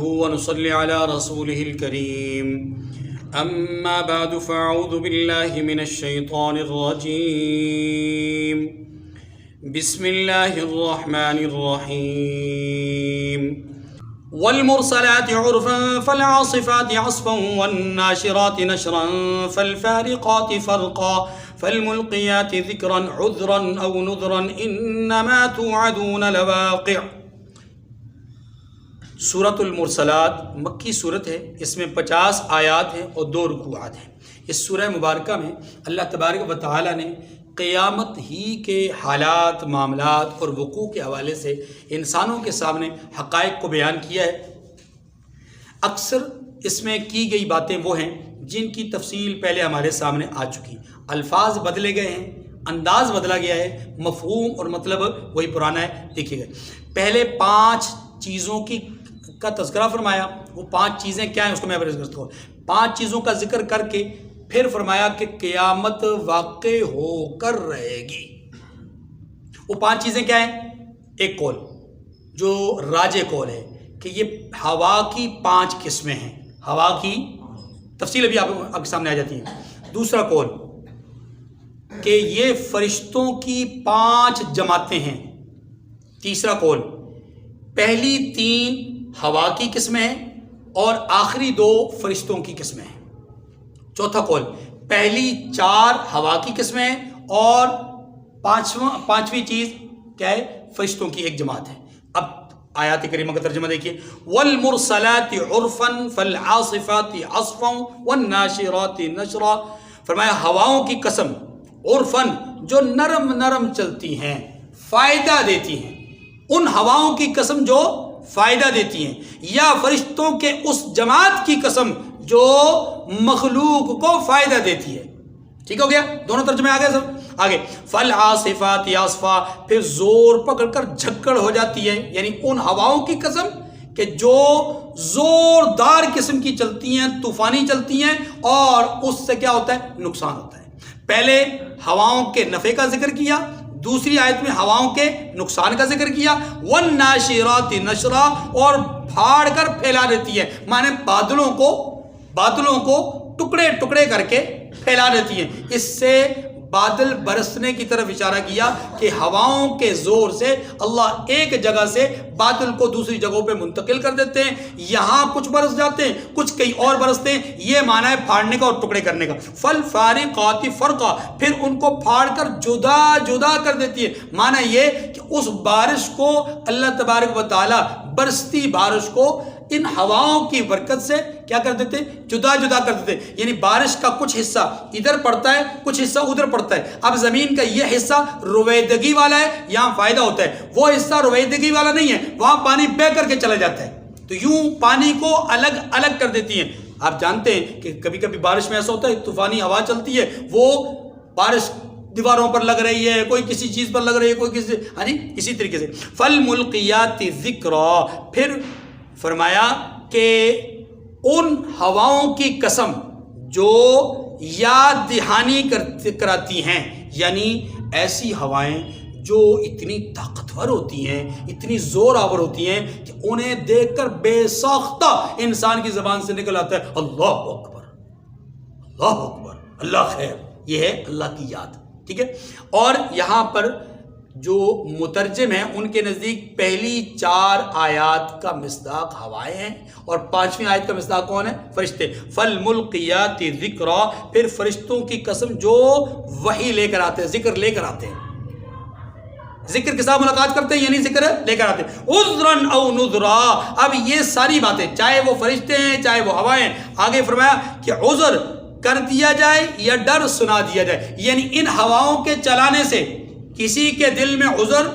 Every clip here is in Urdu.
ونصلي على رسوله الكريم أما بعد فأعوذ بالله من الشيطان الرجيم بسم الله الرحمن الرحيم والمرسلات عرفا فالعاصفات عصفا والناشرات نشرا فالفارقات فرقا فالملقيات ذكرا عذرا أو نذرا إنما توعدون لواقع۔ سورۃ المرسلات مکی صورت ہے، اس میں 50 آیات ہیں اور 2 رکوعات ہیں۔ اس سورہ مبارکہ میں اللہ تبارک و تعالی نے قیامت ہی کے حالات، معاملات اور وقوع کے حوالے سے انسانوں کے سامنے حقائق کو بیان کیا ہے۔ اکثر اس میں کی گئی باتیں وہ ہیں جن کی تفصیل پہلے ہمارے سامنے آ چکی، الفاظ بدلے گئے ہیں، انداز بدلا گیا ہے، مفہوم اور مطلب وہی پرانا ہے۔ دیکھیے گئے پہلے 5 چیزوں کا تذکرہ فرمایا، وہ 5 چیزیں کیا ہیں اس کو میں عرض کرتا ہوں۔ 5 چیزوں کا ذکر کر کے پھر فرمایا کہ قیامت واقع ہو کر رہے گی۔ وہ 5 چیزیں کیا ہیں؟ ایک قول جو راجح قول ہے کہ یہ ہوا کی 5 قسمیں ہیں، ہوا کی تفصیل ابھی آپ کے سامنے آ جاتی ہے۔ دوسرا قول کہ یہ فرشتوں کی 5 جماعتیں ہیں۔ تیسرا قول پہلی 3 ہوا کی قسمیں ہیں اور آخری 2 فرشتوں کی قسمیں ہیں۔ چوتھا قول پہلی 4 ہوا کی قسمیں ہیں اور پانچویں چیز کیا ہے؟ فرشتوں کی ایک جماعت ہے۔ اب آیات کریمہ کا ترجمہ دیکھیے، والمرسلات عرفا فالعاصفات عصفا والناشرات نشرا۔ فرمایا ہواؤں کی قسم، عرفا جو نرم نرم چلتی ہیں، فائدہ دیتی ہیں، ان ہواؤں کی قسم جو فائدہ دیتی ہیں، یا فرشتوں کے اس جماعت کی قسم جو مخلوق کو فائدہ دیتی ہے۔ ٹھیک ہو گیا؟ دونوں ترجمے آگے سب آگے۔ فالعاصفات عصفا، پھر زور پکڑ کر جھکڑ ہو جاتی ہے، یعنی ان ہواؤں کی قسم کہ جو زوردار قسم کی چلتی ہیں، طوفانی چلتی ہیں، اور اس سے کیا ہوتا ہے؟ نقصان ہوتا ہے۔ پہلے ہواؤں کے نفع کا ذکر کیا، دوسری آیت میں ہواؤں کے نقصان کا ذکر کیا۔ والناشرات نشرا، اور پھاڑ کر پھیلا دیتی ہے، مانے بادلوں کو ٹکڑے ٹکڑے کر کے پھیلا دیتی ہیں۔ اس سے بادل برسنے کی طرف اشارہ کیا کہ ہواؤں کے زور سے اللہ ایک جگہ سے بادل کو دوسری جگہوں پہ منتقل کر دیتے ہیں، یہاں کچھ برس جاتے ہیں، کچھ کہیں اور برستے ہیں۔ یہ معنی ہے پھاڑنے کا اور ٹکڑے کرنے کا۔ فالفارقات فرقا، پھر ان کو پھاڑ کر جدا جدا کر دیتی ہے، معنی یہ کہ اس بارش کو اللہ تبارک و تعالی برستی بارش کو ان ہواؤں کی برکت سے کیا کر دیتے؟ جدا جدا کر دیتے، یعنی بارش کا کچھ حصہ ادھر پڑتا ہے، کچھ حصہ ادھر پڑتا ہے۔ اب زمین کا یہ حصہ رویدگی والا ہے، یہاں فائدہ ہوتا ہے، وہ حصہ رویدگی والا نہیں ہے، وہاں پانی بہہ کر کے چلا جاتا ہے، تو یوں پانی کو الگ الگ کر دیتی ہیں۔ آپ جانتے ہیں کہ کبھی کبھی بارش میں ایسا ہوتا ہے، طوفانی ہوا چلتی ہے، وہ بارش دیواروں پر لگ رہی ہے، کوئی کسی چیز پر لگ رہی ہے، کوئی اسی طریقے سے۔ فالملقیات ذکرا، پھر فرمایا کہ ان ہواؤں کی قسم جو یاد دہانی کراتی ہیں، یعنی ایسی ہوائیں جو اتنی طاقتور ہوتی ہیں، اتنی زور آور ہوتی ہیں کہ انہیں دیکھ کر بے ساختہ انسان کی زبان سے نکل آتا ہے اللہ اکبر، اللہ اکبر، اللہ خیر۔ یہ ہے اللہ کی یاد، ٹھیک ہے۔ اور یہاں پر جو مترجم ہیں ان کے نزدیک پہلی 4 آیات کا مصداق ہوائیں ہیں اور 5ویں آیت کا مصداق کون ہے؟ فرشتے۔ فالملقیات ذکرا، پھر فرشتوں کی قسم جو وحی لے کر آتے ہیں، ذکر لے کر آتے ہیں، ذکر کے ساتھ ملاقات کرتے ہیں، یعنی ذکر لے کر آتے ہیں۔ عذرا او نذرا، اب یہ ساری باتیں چاہے وہ فرشتے ہیں چاہے وہ ہوائیں ہیں، آگے فرمایا کہ عذر کر دیا جائے یا ڈر سنا دیا جائے، یعنی ان ہواؤں کے چلانے سے کسی کے دل میں عذر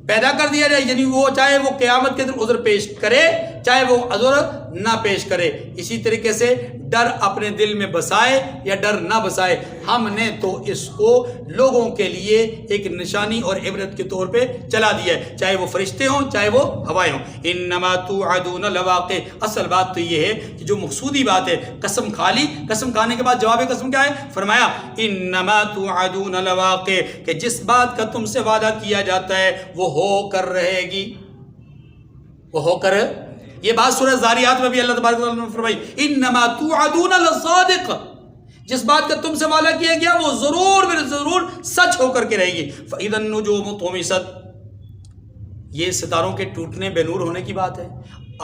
پیدا کر دیا جائے، یعنی وہ چاہے وہ قیامت کے دن عذر پیش کرے چاہے وہ عذر نہ پیش کرے، اسی طریقے سے ڈر اپنے دل میں بسائے یا ڈر نہ بسائے، ہم نے تو اس کو لوگوں کے لیے ایک نشانی اور عبرت کے طور پہ چلا دیا ہے، چاہے وہ فرشتے ہوں چاہے وہ ہوائیں ہوں۔ انما توعدون لواقع، اصل بات تو یہ ہے کہ جو مقصودی بات ہے، قسم کھا لی، قسم کھانے کے بعد جواب قسم کیا ہے؟ فرمایا انما توعدون لواقع، کہ جس بات کا تم سے وعدہ کیا جاتا ہے وہ ہو کر رہے گی، وہ ہو کر یہ بات سورہ زاریات میں بھی اللہ تبارک و تعالیٰ نے فرمائی انما توعدون لصادق، جس بات کا تم سے وعدہ کیا گیا وہ ضرور ضرور سچ ہو کر کے رہے گی. فَإِذَا النُّجُومُ طُمِسَتْ، یہ ستاروں کے ٹوٹنے بے نور ہونے کی بات ہے،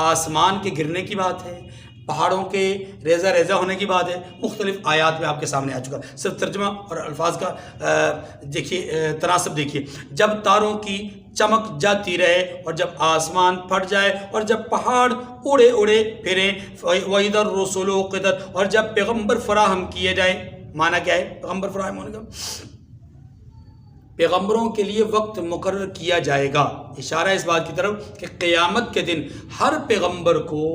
آسمان کے گرنے کی بات ہے، پہاڑوں کے ریزہ ریزہ ہونے کی بات ہے. مختلف آیات میں آپ کے سامنے آ چکا. صرف ترجمہ اور الفاظ کا دیکھیے تناسب دیکھیے. جب تاروں کی چمک جاتی رہے اور جب آسمان پھٹ جائے اور جب پہاڑ اڑے اڑے پھریں. وَإِذَا الرُّسُلُ أُقِّتَتْ، اور جب پیغمبر فراہم کیے جائے. معنی کیا ہے پیغمبر فراہم ہونے کا؟ پیغمبروں کے لیے وقت مقرر کیا جائے گا. اشارہ اس بات کی طرف کہ قیامت کے دن ہر پیغمبر کو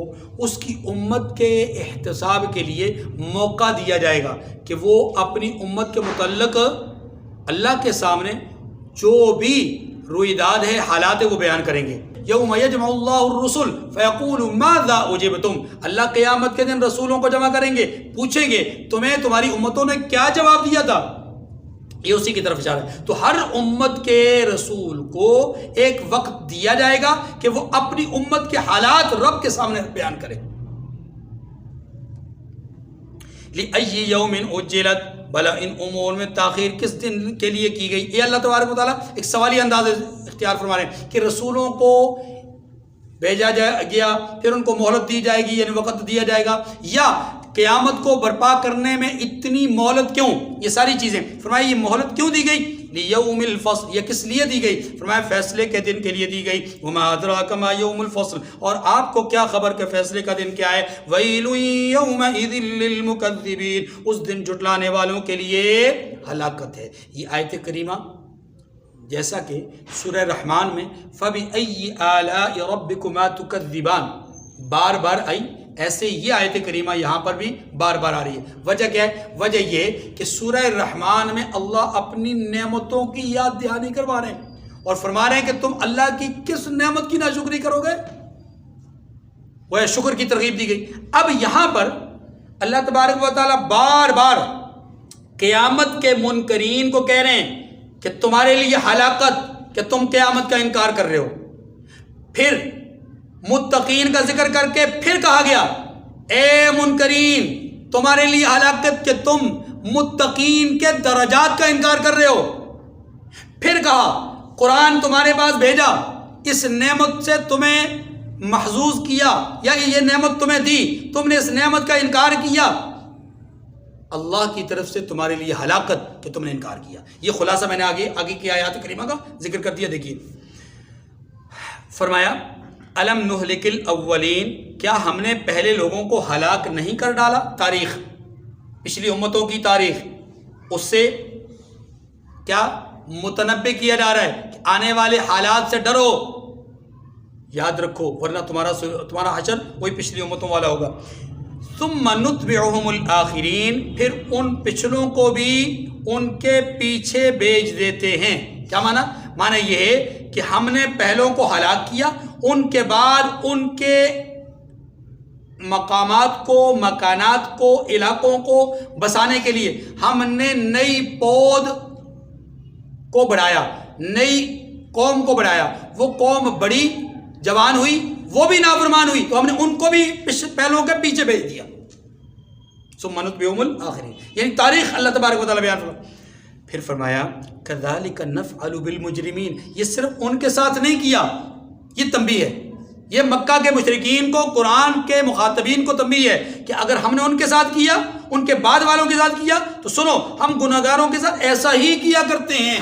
اس کی امت کے احتساب کے لیے موقع دیا جائے گا کہ وہ اپنی امت کے متعلق اللہ کے سامنے جو بھی رویداد ہے، حالات ہے، وہ بیان کریں گے. یوم یجمع اللہ الرسل فیقول ماذا اجبتم، اللہ قیامت کے دن رسولوں کو جمع کریں گے، پوچھیں گے تمہیں تمہاری امتوں نے کیا جواب دیا تھا. یہ اسی کی طرف اشارہ ہے. تو ہر امت کے رسول کو ایک وقت دیا جائے گا کہ وہ اپنی امت کے حالات رب کے سامنے بیان کرے. لِأَيِّ يَوْمٍ أُجِّلَتْ، بھلا ان امور میں تاخیر کس دن کے لیے کی گئی. یہ اللہ تبارک و تعالیٰ ایک سوالی انداز اختیار فرما رہے ہیں کہ رسولوں کو بھیجا گیا، پھر ان کو مہلت دی جائے گی، یعنی وقت دیا جائے گا، یا قیامت کو برپا کرنے میں اتنی مہلت کیوں؟ یہ ساری چیزیں فرمایا یہ مہلت کیوں دی گئی؟ لیوم الفصل، یہ کس لیے دی گئی؟ فرمایا فیصلے کے دن کے لیے دی گئی. وما ادراک ما یوم الفصل، اور آپ کو کیا خبر کہ فیصلے کا دن کیا ہے؟ ویل یومئذ للمکذبین، اس دن جھٹلانے والوں کے لیے ہلاکت ہے. یہ آیت کریمہ جیسا کہ سورہ رحمان میں فَبِأَيِّ آلَاءِ رَبِّكُمَا تُكَذِّبَانِ بار بار آئی، ایسے یہ آیت کریمہ یہاں پر بھی بار بار آ رہی ہے. وجہ کیا ہے؟ وجہ یہ کہ سورہ رحمان میں اللہ اپنی نعمتوں کی یاد دہانی کروا رہے ہیں اور فرما رہے ہیں کہ تم اللہ کی کس نعمت کی ناشکری کرو گے. وہ شکر کی ترغیب دی گئی. اب یہاں پر اللہ تبارک و تعالیٰ بار بار قیامت کے منکرین کو کہہ رہے ہیں کہ تمہارے لیے ہلاکت کہ تم قیامت کا انکار کر رہے ہو. پھر متقین کا ذکر کر کے پھر کہا گیا اے منکرین تمہارے لیے ہلاکت کہ تم متقین کے درجات کا انکار کر رہے ہو. پھر کہا قرآن تمہارے پاس بھیجا، اس نعمت سے تمہیں محظوظ کیا یا یہ نعمت تمہیں دی، تم نے اس نعمت کا انکار کیا، اللہ کی طرف سے تمہارے لیے ہلاکت کہ تم نے انکار کیا. یہ خلاصہ میں نے آگے کی آیات کریمہ کا ذکر کر دیا. دیکھیے فرمایا الم نہلک الاولین، کیا ہم نے پہلے لوگوں کو ہلاک نہیں کر ڈالا؟ تاریخ، پچھلی امتوں کی تاریخ، اس سے کیا متنبع کیا جا رہا ہے کہ آنے والے حالات سے ڈرو، یاد رکھو ورنہ تمہارا حشر وہی پچھلی امتوں والا ہوگا. ثم نتبعهم الآخرین، پھر ان پچھلوں کو بھی ان کے پیچھے بھیج دیتے ہیں. کیا معنی؟ معنی یہ ہے کہ ہم نے پہلوں کو ہلاک کیا، ان کے بعد ان کے مقامات کو، مکانات کو، علاقوں کو بسانے کے لیے ہم نے نئی پود کو بڑھایا، نئی قوم کو بڑھایا. وہ قوم بڑی، جوان ہوئی، وہ بھی نافرمان ہوئی، تو ہم نے ان کو بھی پہلوں کے پیچھے بھیج دیا. ثم نتبعهم الآخرین، یعنی تاریخ اللہ تبارک و تعالیٰ بیان فرمایا. پھر فرمایا کذالک نفعل بالمجرمین، یہ صرف ان کے ساتھ نہیں کیا، یہ تنبیہ ہے. یہ مکہ کے مشرکین کو، قرآن کے مخاطبین کو تنبیہ ہے کہ اگر ہم نے ان کے ساتھ کیا، ان کے بعد والوں کے ساتھ کیا، تو سنو ہم گناہگاروں کے ساتھ ایسا ہی کیا کرتے ہیں.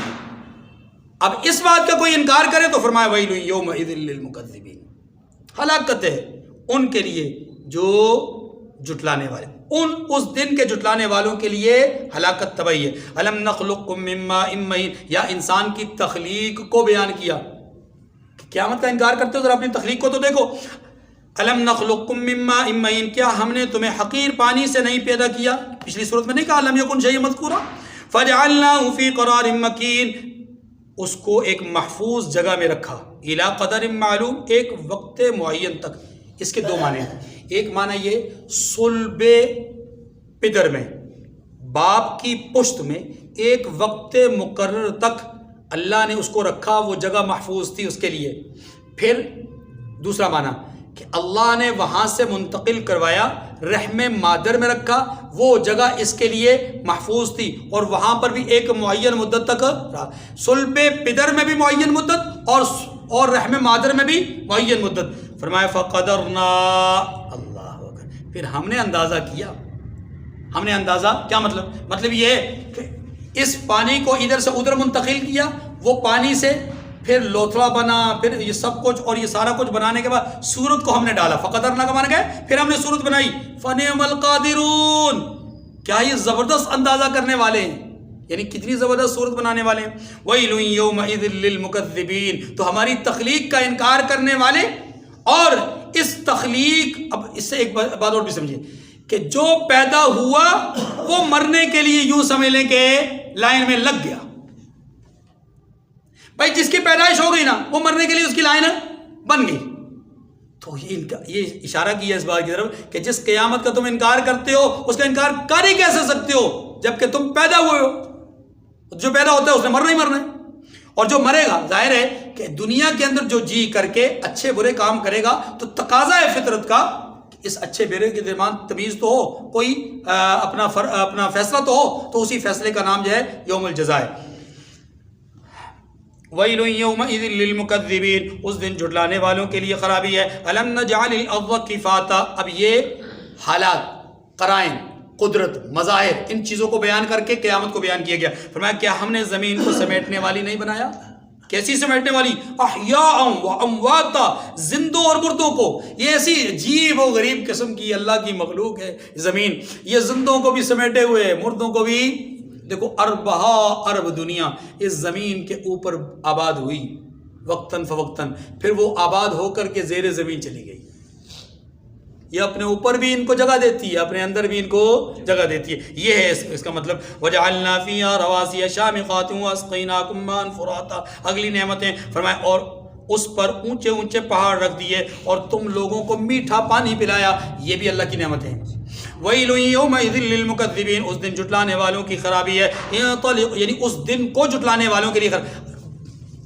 اب اس بات کا کوئی انکار کرے تو فرمایا ویل یومئذ للمکذبین، ہلاکت ہے ان کے لیے جو جھٹلانے والے، اس دن کے جھٹلانے والوں کے لیے ہلاکت تباہی ہے. الم نخلقکم من ماء مہین، یا انسان کی تخلیق کو بیان کیا. قیامت کا انکار کرتے ہو ذرا اپنی تخلیق کو تو دیکھو. الم نخلقکم من ماء مہین، کیا ہم نے تمہیں حقیر پانی سے نہیں پیدا کیا؟ پچھلی صورت میں نہیں کہا لم یکن شیئا مذکورا، فجعلناہ فی قرار مکین، اس کو ایک محفوظ جگہ میں رکھا، الی قدر معلوم، ایک وقت معین تک. اس کے دو معنی ہیں. ایک معنی یہ صلب پدر میں، باپ کی پشت میں ایک وقت مقرر تک اللہ نے اس کو رکھا، وہ جگہ محفوظ تھی اس کے لیے. پھر دوسرا معنی کہ اللہ نے وہاں سے منتقل کروایا، رحم مادر میں رکھا، وہ جگہ اس کے لیے محفوظ تھی اور وہاں پر بھی ایک معین مدت تک رہا، صلب پدر میں بھی معین مدت اور رحم مادر میں بھی معین مدت۔ فرمایا فقدرنا، اللہ اکبر، پھر ہم نے اندازہ کیا۔ ہم نے اندازہ کیا مطلب یہ ہے کہ اس پانی کو ادھر سے ادھر منتقل کیا، وہ پانی سے پھر لوتھڑا بنا، پھر یہ سب کچھ اور یہ سارا کچھ بنانے کے بعد سورت کو ہم نے ڈالا، فقدرنا کا معنی ہے پھر ہم نے سورت بنائی، فنعم القادرون، کیا یہ زبردست اندازہ کرنے والے ہیں، یعنی کتنی زبردست صورت بنانے والے ہیں۔ وَيْلٌ يَوْمَئِذٍ لِّلْمُكَذِّبِينَ، تو ہماری تخلیق کا انکار کرنے والے، اور اس تخلیق، اب اس سے ایک بات اور بھی سمجھیے کہ جو پیدا ہوا وہ مرنے کے لیے یوں سمجھ لیں کہ لائن میں لگ گیا۔ بھائی جس کی پیدائش ہو گئی نا، وہ مرنے کے لیے اس کی لائن بن گئی۔ تو یہ اشارہ کیا اس بات کی طرف کہ جس قیامت کا تم انکار کرتے ہو اس کا انکار کر ہی کیسے سکتے ہو جبکہ تم پیدا ہوئے ہو؟ جو پیدا ہوتا ہے اس نے مرنا ہی مرنا ہے، اور جو مرے گا ظاہر ہے کہ دنیا کے اندر جو جی کر کے اچھے برے کام کرے گا تو تقاضا ہے فطرت کا کہ اس اچھے برے کے درمیان تمیز تو ہو، کوئی اپنا فیصلہ تو ہو، تو اسی فیصلے کا نام جو ہے یوم الجزا ہے۔ وَيْلٌ يَوْمَئِذٍ لِّلْمُكَذِّبِينَ، اس دن جھٹلانے والوں کے لیے خرابی ہے۔ أَلَمْ نَجْعَلِ الْأَرْضَ كِفَاتًا، اب یہ حالات، قرائن، قدرت، مظاہر، ان چیزوں کو بیان کر کے قیامت کو بیان کیا گیا۔ فرمایا کیا ہم نے زمین کو سمیٹنے والی نہیں بنایا؟ کیسی سمیٹنے والی؟ احیاء و امواتا، زندوں اور مردوں کو۔ یہ ایسی عجیب و غریب قسم کی اللہ کی مخلوق ہے زمین، یہ زندوں کو بھی سمیٹے ہوئے، مردوں کو بھی۔ دیکھو اربہا ارب دنیا اس زمین کے اوپر آباد ہوئی وقتاً فوقتاً، پھر وہ آباد ہو کر کے زیر زمین چلی گئی۔ یہ اپنے اوپر بھی ان کو جگہ دیتی ہے، اپنے اندر بھی ان کو جگہ دیتی ہے۔ یہ ہے اس کا مطلب وَجَعَلْنَا فِيهَا رَوَاسِيَ شَامِخَاتٍ وَأَسْقَيْنَاكُم مَّاءً فُرَاتًا، اگلی نعمتیں فرمائے اور اس پر اونچے اونچے پہاڑ رکھ دیے اور تم لوگوں کو میٹھا پانی پلایا، یہ بھی اللہ کی نعمتیں ہیں۔ وَيْلٌ يَوْمَئِذٍ لِّلْمُكَذِّبِينَ، اس دن جھٹلانے والوں کی خرابی ہے، یعنی اس دن کو جھٹلانے والوں کے لیے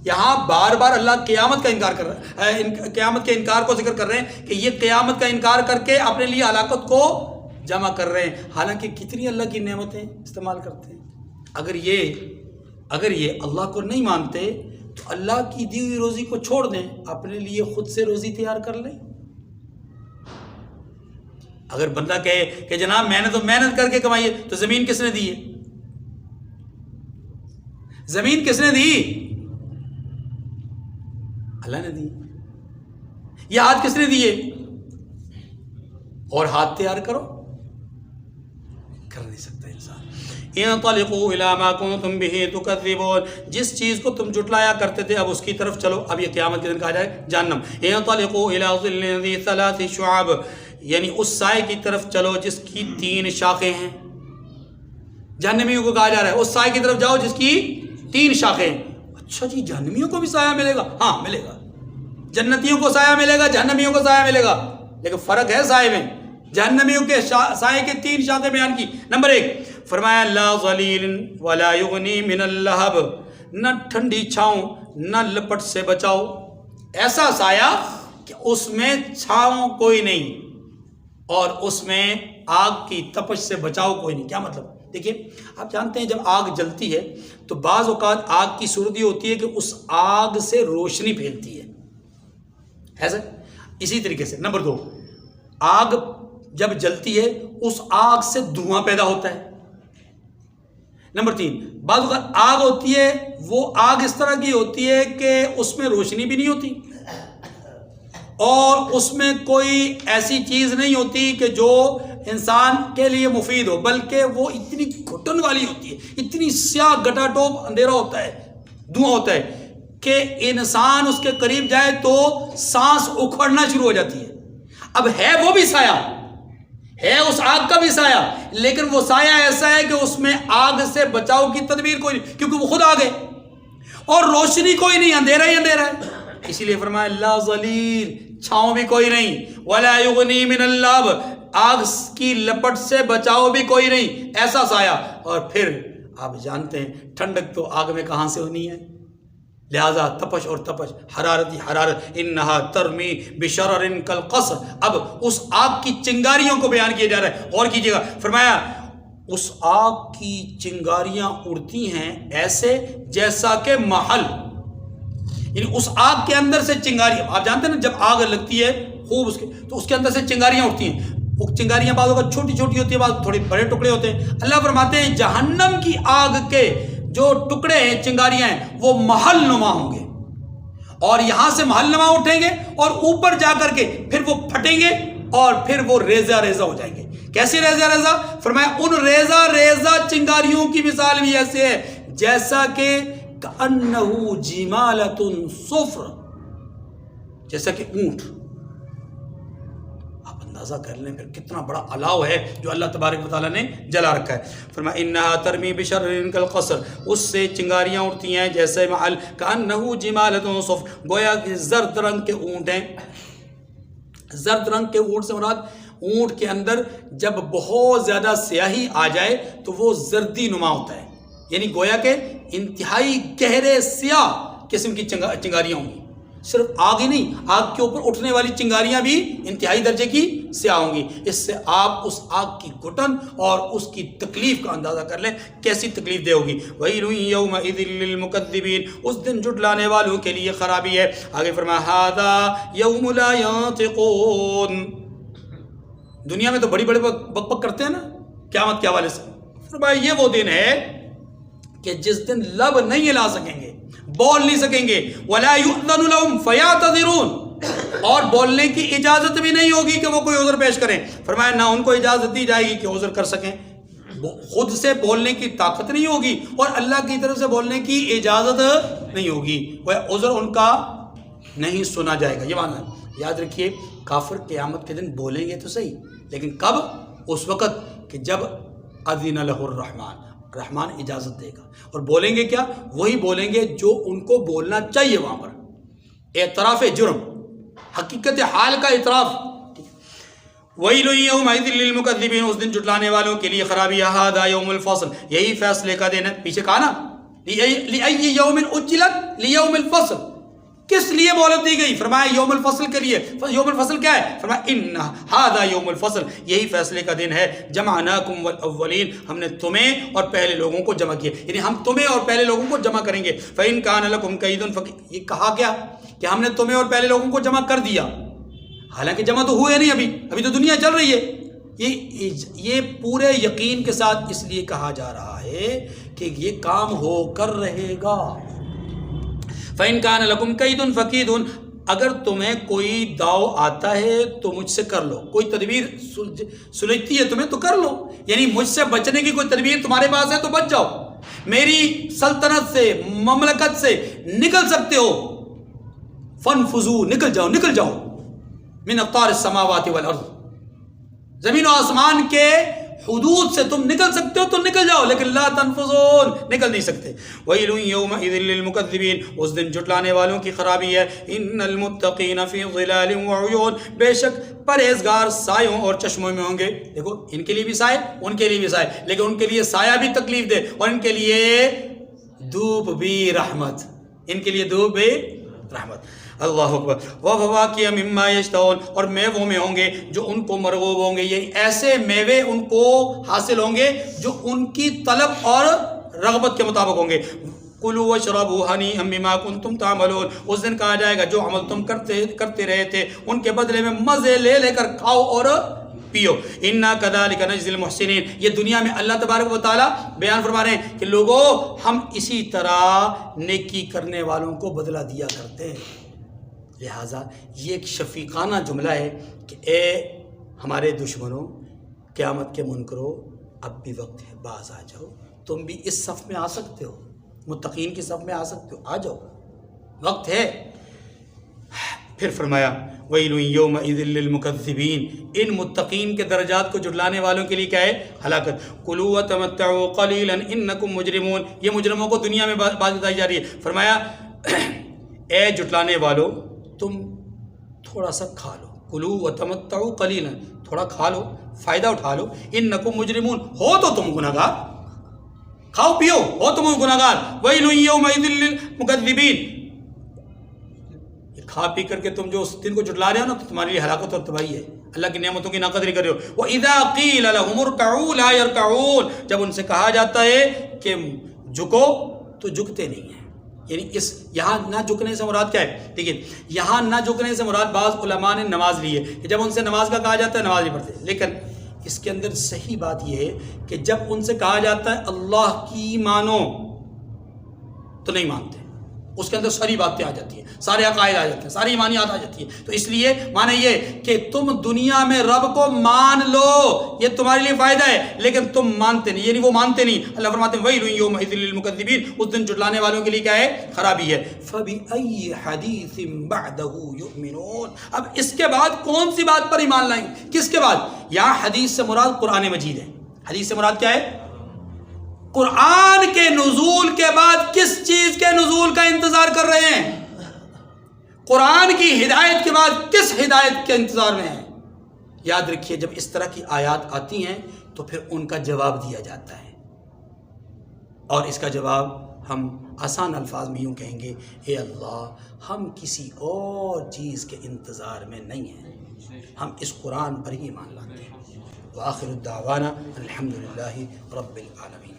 یہاں بار بار اللہ قیامت کا انکار کر رہا ہے، قیامت کے انکار کو ذکر کر رہے ہیں کہ یہ قیامت کا انکار کر کے اپنے لیے ہلاکت کو جمع کر رہے ہیں، حالانکہ کتنی اللہ کی نعمتیں استعمال کرتے ہیں۔ اگر یہ اللہ کو نہیں مانتے تو اللہ کی دی ہوئی روزی کو چھوڑ دیں، اپنے لیے خود سے روزی تیار کر لیں۔ اگر بندہ کہے کہ جناب میں نے تو محنت کر کے کمائی ہے، تو زمین کس نے دی ہے؟ زمین کس نے دی؟ اللہ نے دی۔ یہ ہاتھ کس نے دیے؟ اور ہاتھ تیار کرو، کر نہیں سکتا انسان۔ انطلقوا الى ما كنتم به تكذبون، جس چیز کو تم جھٹلایا کرتے تھے اب اس کی طرف چلو۔ اب یہ قیامت کے دن کہا جائے جہنم۔ انطلقوا الى ظل ذي 3 شعاب، یعنی اس سائے کی طرف چلو جس کی 3 شاخیں ہیں۔ جہنمیوں کو کہا جا رہا ہے اس سائے کی طرف جاؤ جس کی 3 شاخیں ہیں۔ اچھا جی جہنمیوں کو بھی سایہ ملے گا؟ ہاں ملے گا، جنتیوں کو سایہ ملے گا، جہنمیوں کو سایہ ملے گا، لیکن فرق ہے سائے میں۔ جہنمیوں کے سائے کے 3 شاخیں بیان کی۔ نمبر 1 فرمایا لا ظلیل ولا یغنی من اللہب، نہ ٹھنڈی چھاؤں نہ لپٹ سے بچاؤ، ایسا سایہ کہ اس میں چھاؤں کوئی نہیں اور اس میں آگ کی تپش سے بچاؤ کوئی نہیں۔ کیا مطلب؟ دیکھیے آپ جانتے ہیں جب آگ جلتی ہے تو بعض اوقات آگ کی صورت یہ ہوتی ہے کہ اس آگ سے روشنی پھیلتی ہے، ایسا اسی طریقے سے۔ نمبر 2 آگ جب جلتی ہے اس آگ سے دھواں پیدا ہوتا ہے۔ نمبر 3 بعض اوقات آگ ہوتی ہے وہ آگ اس طرح کی ہوتی ہے کہ اس میں روشنی بھی نہیں ہوتی اور اس میں کوئی ایسی چیز نہیں ہوتی کہ جو انسان کے لیے مفید ہو، بلکہ وہ اتنی گھٹن والی ہوتی ہے، اتنی سیاہ گٹا ٹوپ اندھیرا ہوتا ہے، دھواں ہوتا ہے کہ انسان اس کے قریب جائے تو سانس اکھڑنا شروع ہو جاتی ہے۔ اب ہے وہ بھی سایہ، ہے اس آگ کا بھی سایہ، لیکن وہ سایہ ایسا ہے کہ اس میں آگ سے بچاؤ کی تدبیر کوئی نہیں، کیونکہ وہ خود آگ ہے اور روشنی کوئی نہیں، اندھیرا ہی اندھیرا ہے۔ اسی لیے فرمایا لا ظلیل، چھاؤں بھی کوئی نہیں، ولا یغنی من اللہب، آگ کی لپٹ سے بچاؤ بھی کوئی نہیں، ایسا سایہ۔ اور پھر آپ جانتے ہیں ٹھنڈک تو آگ میں کہاں سے ہونی ہے؟ لہذا تپش اور تپش، حرارت ہی حرارت، انہا ترمی بشرر کالقصر۔ اب اس آگ کی چنگاریوں کو بیان کیا جا رہا ہے، غور کیجیے گا، فرمایا اس آگ کی چنگاریاں اڑتی ہیں ایسے جیسا کہ محل، یعنی اس آگ کے اندر سے چنگاریاں، آپ جانتے ہیں نا جب آگ لگتی ہے خوب تو اس کے اندر سے چنگاریاں اٹھتی ہیں، وہ چنگاریاں بعض اوقات چھوٹی چھوٹی ہوتی ہیں، بعض تھوڑے بڑے ٹکڑے ہوتے ہیں۔ اللہ فرماتے ہیں جہنم کی آگ کے جو ٹکڑے ہیں، چنگاریاں ہیں، وہ محل نما ہوں گے، اور یہاں سے محل نما اٹھیں گے اور اوپر جا کر کے پھر وہ پھٹیں گے اور پھر وہ ریزہ ریزہ ہو جائیں گے۔ کیسی ریزہ ریزہ؟ فرمایا ان ریزہ ریزہ چنگاریوں کی مثال بھی ایسے ہے جیسا کہ کأنہ جمالۃ صفر، جیسا کہ اونٹ۔ آپ اندازہ کر لیں پھر کتنا بڑا الاؤ ہے جو اللہ تبارک و تعالیٰ نے جلا رکھا ہے۔ فرمایا انہا ترمی بشرر کالقصر، اس سے چنگاریاں اڑتی ہیں جیسے محل، کأنہ جمالۃ صفر، گویا کہ زرد رنگ کے اونٹ ہیں۔ زرد رنگ کے اونٹ سے مراد اونٹ کے اندر جب بہت زیادہ سیاہی آ جائے تو وہ زردی نما ہوتا ہے، یعنی گویا کہ انتہائی گہرے سیاہ قسم کی چنگاریاں ہوں گی۔ صرف آگ ہی نہیں، آگ کے اوپر اٹھنے والی چنگاریاں بھی انتہائی درجے کی سیاہ ہوں گی۔ اس سے آپ اس آگ کی گھٹن اور اس کی تکلیف کا اندازہ کر لیں کیسی تکلیف دہ ہوگی۔ وَيْلٌ يَوْمَئِذٍ لِّلْمُكَذِّبِينَ، اس دن جھٹلانے والوں کے لیے خرابی ہے۔ آگے فرمایا هَذَا يَوْمُ لَا يَنطِقُونَ، دنیا میں تو بڑی بڑے بک بک کرتے ہیں نا قیامت کے حوالے سے، فرمایا یہ وہ دن ہے کہ جس دن لب نہیں ہلا سکیں گے، بول نہیں سکیں گے، وَلَا يُؤْذَنُ لَهُمْ فَيَعْتَذِرُونَ، اور بولنے کی اجازت بھی نہیں ہوگی کہ وہ کوئی عذر پیش کریں۔ فرمایا نہ ان کو اجازت دی جائے گی کہ عذر کر سکیں، خود سے بولنے کی طاقت نہیں ہوگی اور اللہ کی طرف سے بولنے کی اجازت نہیں ہوگی، وہ عذر ان کا نہیں سنا جائے گا۔ یہ معنی ہے، یاد رکھیے کافر قیامت کے دن بولیں گے تو صحیح، لیکن کب؟ اس وقت کہ جب اذن لہ الرحمن، رحمان اجازت دے گا، اور بولیں گے کیا؟ وہی بولیں گے جو ان کو بولنا چاہیے وہاں پر، اعتراف جرم، حقیقت حال کا اعتراف۔ وَيْلٌ يَوْمَئِذٍ لِّلْمُكَذِّبِينَ، اس دن جھٹلانے والوں کے لیے خرابی ہے۔ هَذَا يَوْمُ الْفَصْلِ، یہی فیصلے کا دن ہے۔ پیچھے کہا نا لِأَيِّ يَوْمٍ أُجِّلَتْ لِيَوْمِ الْفَصْلِ، کس لیے مہلت دی گئی؟ فرمایا یوم الفصل کے لیے۔ یوم الفصل کیا ہے؟ فرمایا ان ھذا یوم الفصل، یہی فیصلے کا دن ہے۔ جمعناکم والاولین، ہم نے تمہیں اور پہلے لوگوں کو جمع کیا، یعنی ہم تمہیں اور پہلے لوگوں کو جمع کریں گے۔ فإن کان لکم کید فکید، یہ کہا کیا کہ ہم نے تمہیں اور پہلے لوگوں کو جمع کر دیا، حالانکہ جمع تو ہوئے نہیں، ابھی تو دنیا چل رہی ہے۔ یہ پورے یقین کے ساتھ اس لیے کہا جا رہا ہے کہ یہ کام ہو کر رہے گا۔ فَإِن كَانَ لَكُمْ كَيْدٌ فَكِيدٌ، اگر تمہیں کوئی داؤ آتا ہے تو مجھ سے کر لو، کوئی تدبیر سلجھتی ہے تمہیں تو کر لو، یعنی مجھ سے بچنے کی کوئی تدبیر تمہارے پاس ہے تو بچ جاؤ، میری سلطنت سے مملکت سے نکل سکتے ہو، فَانْفُذُوا، نکل جاؤ من اقطار السماوات والارض، زمین و آسمان کے حدود سے تم نکل سکتے ہو تو نکل جاؤ، لیکن لا تنفذون، نکل نہیں سکتے۔ وَيْلٌ يَوْمَئِذٍ لِّلْمُكَذِّبِينَ، اس دن جھٹلانے والوں کی خرابی ہے۔ ان المتقین فی ظلال وعیون، بے شک پرہیزگار سایوں اور چشموں میں ہوں گے۔ دیکھو ان کے لیے بھی سائے، ان کے لیے بھی سائے، لیکن ان کے لیے سایہ بھی تکلیف دے اور ان کے لیے دھوپ بھی رحمت، ان کے لیے دھوپ بھی رحمت۔ اللہ اکبر۔ وَفَوَاكِهَ مِمَّا يَشْتَهُونَ، اور میووں میں ہوں گے جو ان کو مرغوب ہوں گے، یعنی ایسے میوے ان کو حاصل ہوں گے جو ان کی طلب اور رغبت کے مطابق ہوں گے۔ کُلُوا وَاشْرَبُوا هَنِيئًا بِمَا كُنتُمْ تَعْمَلُونَ، اس دن کہا جائے گا جو عمل تم کرتے رہے تھے ان کے بدلے میں مزے لے کر کھاؤ اور پیو۔ اِنَّا كَذَلِكَ نَجْزِي الْمُحْسِنِينَ، یہ دنیا میں اللہ تبارک و تعالیٰ بیان فرما رہے ہیں کہ لوگوں ہم اسی طرح نیکی کرنے والوں کو بدلہ دیا کرتے ہیں۔ لہٰذا یہ ایک شفیقانہ جملہ ہے کہ اے ہمارے دشمنوں، قیامت کے منکروں، اب بھی وقت ہے، باز آ جاؤ، تم بھی اس صف میں آ سکتے ہو، متقین کی صف میں آ سکتے ہو، آ جاؤ، وقت ہے۔ پھر فرمایا وَيْلٌ يَوْمَئِذٍ لِّلْمُكَذِّبِينَ، ان متقین کے درجات کو جھٹلانے والوں کے لیے کیا ہے؟ ہلاکت۔ کُلُوا وَتَمَتَّعُوا قَلِيلًا إِنَّكُمْ مُجْرِمُونَ، یہ مجرموں کو دنیا میں بات بتائی جا رہی ہے۔ فرمایا اے جھٹلانے والو، تم تھوڑا سا کھا لو، کلو وتمتعوا قلیلا، تھوڑا کھا لو، فائدہ اٹھا لو، انکم مجرمون، ہو تو تم گناہگار، کھاؤ پیو، ہو تم گناہگار۔ ویل یومئذ للمکذبین، کھا پی کر کے تم جو اس دن کو جھٹلا رہے ہو نا تو تمہارے لیے ہلاکت اور تباہی ہے، اللہ کی نعمتوں کی ناقدری کر رہے ہو۔ وَإِذَا قِيلَ لَهُمُ ارْكَعُوا لَا يَرْكَعُونَ، جب ان سے کہا جاتا ہے کہ جھکو تو جھکتے نہیں ہیں۔ یعنی اس یہاں نہ جھکنے سے مراد کیا ہے؟ دیکھیے یہاں نہ جھکنے سے مراد بعض علماء نے نماز لی ہے کہ جب ان سے نماز کا کہا جاتا ہے نماز نہیں پڑھتے، لیکن اس کے اندر صحیح بات یہ ہے کہ جب ان سے کہا جاتا ہے اللہ کی مانو تو نہیں مانتے، اس کے اندر ساری باتیں آ جاتی ہیں، سارے عقائد آ جاتے ہیں، ساری ایمانیات آ جاتی ہیں۔ تو اس لیے معنی یہ کہ تم دنیا میں رب کو مان لو، یہ تمہارے لیے فائدہ ہے، لیکن تم مانتے نہیں، یعنی وہ مانتے نہیں۔ اللہ فرماتے ہیں وَيْلٌ يَوْمَئِذٍ لِّلْمُكَذِّبِينَ، اس دن جھٹلانے والوں کے لیے کیا ہے؟ خرابی ہے۔ فَبِأَيِّ حَدِيثٍ بَعْدَهُ يُؤْمِنُونَ، اب اس کے بعد کون سی بات پر ایمان لائیں؟ کس کے بعد؟ یہاں حدیث سے مراد قرآن مجید ہے۔ حدیث سے مراد کیا ہے؟ قرآن کے نزول کے بعد کس چیز کے نزول کا انتظار کر رہے ہیں؟ قرآن کی ہدایت کے بعد کس ہدایت کے انتظار میں ہیں؟ یاد رکھیے جب اس طرح کی آیات آتی ہیں تو پھر ان کا جواب دیا جاتا ہے، اور اس کا جواب ہم آسان الفاظ میں یوں کہیں گے، اے اللہ ہم کسی اور چیز کے انتظار میں نہیں ہیں، ہم اس قرآن پر ہی ایمان لاتے ہیں۔ وآخر الدعوانا الحمدللہ رب العالمین۔